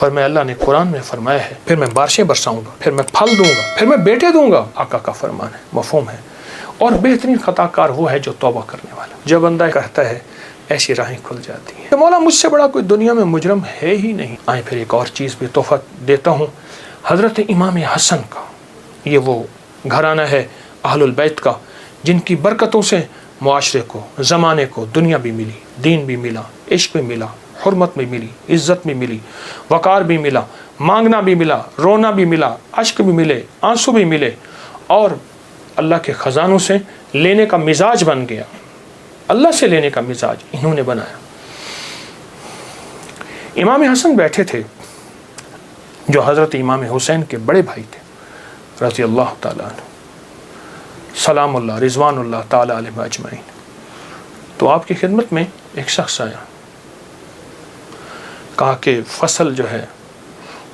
اور میں اللہ نے قرآن میں فرمایا ہے پھر میں بارشیں برساؤں گا، پھر میں پھل دوں گا، پھر میں بیٹے دوں گا۔ آقا کا فرمان ہے، مفہوم ہے۔ اور بہترین خطا کار وہ ہے جو توبہ کرنے والا، جو بندہ کہتا ہے ایسی راہیں کھل جاتی ہیں کہ مولا مجھ سے بڑا کوئی دنیا میں مجرم ہے ہی نہیں۔ آئیں پھر ایک اور چیز بھی تحفہ دیتا ہوں، حضرت امام حسن کا، یہ وہ گھرانہ ہے اہل البیت کا جن کی برکتوں سے معاشرے کو، زمانے کو دنیا بھی ملی، دین بھی ملا، عشق بھی ملا، حرمت بھی ملی، عزت بھی ملی، وقار بھی ملا، مانگنا بھی ملا، رونا بھی ملا، اشک بھی ملے، آنسو بھی ملے، اور اللہ کے خزانوں سے لینے کا مزاج بن گیا۔ اللہ سے لینے کا مزاج انہوں نے بنایا۔ امام حسن بیٹھے تھے جو حضرت امام حسین کے بڑے بھائی تھے رضی اللہ تعالیٰ عنہ، سلام اللہ رضوان اللہ تعالیٰ علیہ اجمعین۔ تو آپ کی خدمت میں ایک شخص آیا، کہا کہ فصل جو ہے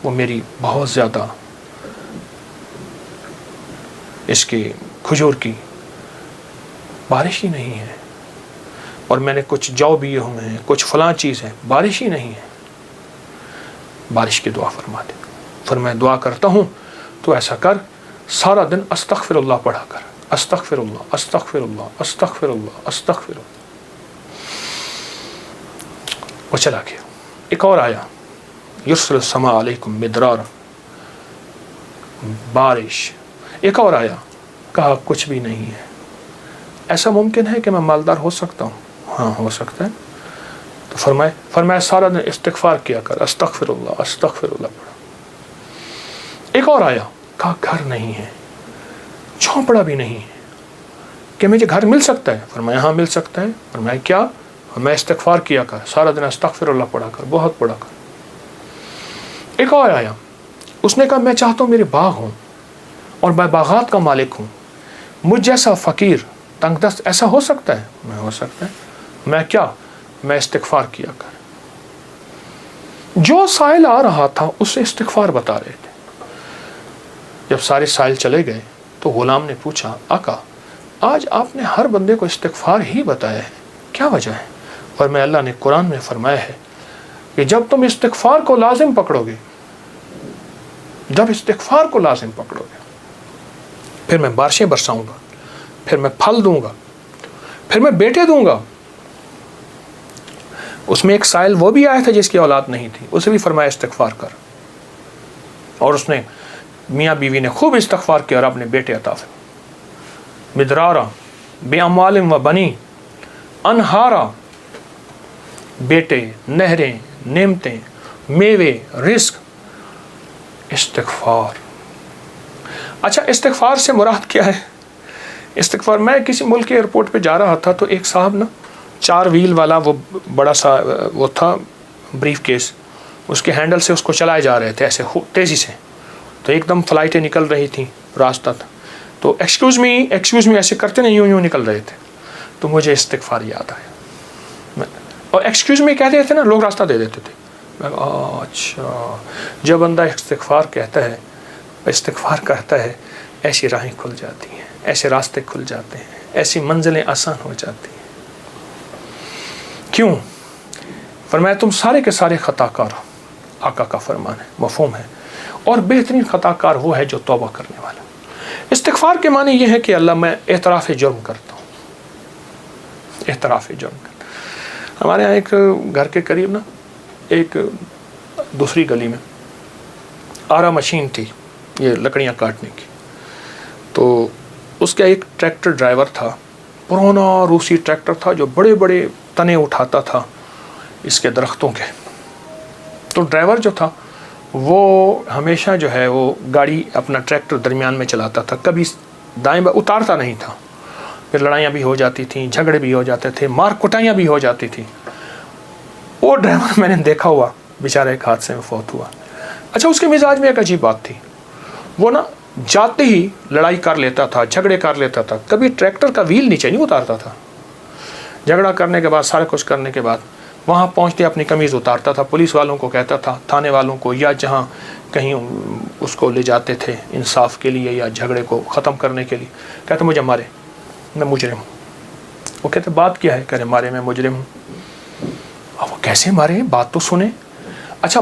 وہ میری بہت زیادہ، اس کی کھجور کی بارش ہی نہیں ہے، اور میں نے کچھ جو بیے ہوئے ہیں، کچھ فلاں چیز ہے، بارش ہی نہیں ہے، بارش کی دعا فرما دے۔ پھر میں دعا کرتا ہوں تو ایسا کر، سارا دن استغفر اللہ پڑھا کر، استغفر اللہ استغفر اللہ استغفر اللہ استغفر اللہ۔ وہ چلا گیا۔ ایک اور آیا، یرسل السماء علیکم مدرارا، بارش۔ ایک اور آیا، کہا کچھ بھی نہیں ہے۔ ایسا ممکن ہے کہ میں مالدار ہو سکتا ہوں؟ ہاں ہو سکتا ہے۔ تو فرمایا سارا دن استغفار کیا کر، استغفر اللہ پڑھا۔ ایک اور آیا، کہا گھر نہیں ہے، جھونپڑا بھی نہیں ہے، کہ مجھے گھر مل سکتا ہے؟ فرمایا ہاں مل سکتا ہے۔ فرمایا کیا؟ میں استغفار کیا کر، سارا دن استغفر اللہ پڑھا کر، بہت پڑھا کر۔ ایک اور آیا، اس نے کہا میں چاہتا ہوں میرے باغ ہوں اور میں باغات کا مالک ہوں، مجھ جیسا فقیر تنگ دست ایسا ہو سکتا ہے؟ میں ہو سکتا ہے۔ میں کیا؟ میں استغفار کیا کر۔ جو سائل آ رہا تھا اسے استغفار بتا رہے تھے۔ جب سارے سائل چلے گئے تو غلام نے پوچھا آقا آج آپ نے ہر بندے کو استغفار ہی بتایا ہے، کیا وجہ ہے؟ اور میں اللہ نے قرآن میں فرمایا ہے کہ جب تم استغفار کو لازم پکڑو گے، جب استغفار کو لازم پکڑو گے، پھر میں بارشیں برساؤں گا، پھر میں پھل دوں گا، پھر میں بیٹے دوں گا۔ اس میں ایک سائل وہ بھی آیا تھا جس کی اولاد نہیں تھی، اسے بھی فرمایا استغفار کر، اور اس نے میاں بیوی نے خوب استغفار کیا اور اپنے بیٹے عطا فرمائے۔ مدرارا بے اموال و بنی، انہارا، بیٹے، نہریں، نعمتیں، میوے، رزق، استغفار۔ اچھا استغفار سے مراد کیا ہے؟ استغفار، میں کسی ملک کے ایئرپورٹ پہ جا رہا تھا تو ایک صاحب نا 4 ویل والا وہ بڑا سا وہ تھا بریف کیس، اس کے ہینڈل سے اس کو چلائے جا رہے تھے ایسے تیزی سے، تو ایک دم فلائٹیں نکل رہی تھیں، راستہ تھا، تو ایکسکیوز می ایسے کرتے نہیں، یوں نکل رہے تھے، تو مجھے استغفار یاد آیا، اور ایکسکیوز می کہتے تھے نا، لوگ راستہ دے دیتے تھے۔ اچھا، جب بندہ استغفار کرتا ہے ایسی راہیں کھل جاتی ہیں، ایسے راستے کھل جاتے ہیں، ایسی منزلیں آسان ہو جاتی ہیں۔ کیوں؟ فرمایا تم سارے کے سارے خطا کار ہو، آقا کا فرمان ہے، مفہوم ہے، اور بہترین خطا کار وہ ہے جو توبہ کرنے والا۔ استغفار کے معنی یہ ہے کہ اللہ میں اعتراف جرم کرتا ہوں، اعتراف جرم کرتا ہوں۔ ہمارے یہاں ایک گھر کے قریب نا ایک دوسری گلی میں آرا مشین تھی، یہ لکڑیاں کاٹنے کی، تو اس کا ایک ٹریکٹر ڈرائیور تھا، پرانا روسی ٹریکٹر تھا جو بڑے بڑے تنے اٹھاتا تھا اس کے درختوں کے۔ تو ڈرائیور جو تھا وہ ہمیشہ جو ہے وہ گاڑی اپنا ٹریکٹر درمیان میں چلاتا تھا، کبھی دائیں بائیں اتارتا نہیں تھا، پھر لڑائیاں بھی ہو جاتی تھیں، جھگڑے بھی ہو جاتے تھے، مار کٹائیاں بھی ہو جاتی تھیں۔ وہ ڈرائیور میں نے دیکھا ہوا بیچارہ ایک حادثے میں فوت ہوا۔ اچھا اس کے مزاج میں ایک عجیب بات تھی، وہ نا جاتے ہی لڑائی کر لیتا تھا، جھگڑے کر لیتا تھا، کبھی ٹریکٹر کا ویل نیچے نہیں اتارتا تھا۔ جھگڑا کرنے کے بعد، سارا کچھ کرنے کے بعد وہاں پہنچتے اپنی قمیض اتارتا تھا، پولیس والوں کو کہتا تھا، تھانے والوں کو، یا جہاں کہیں اس کو لے جاتے تھے انصاف کے لیے یا جھگڑے کو ختم کرنے کے لیے، کہتا مجھے مارے، میں مجرم ہوں۔ وہ کہتے بات کیا ہے؟ کہتے مارے، میں مجرم ہوں۔ اب وہ کیسے مارے؟ بات تو سنیں۔ اچھا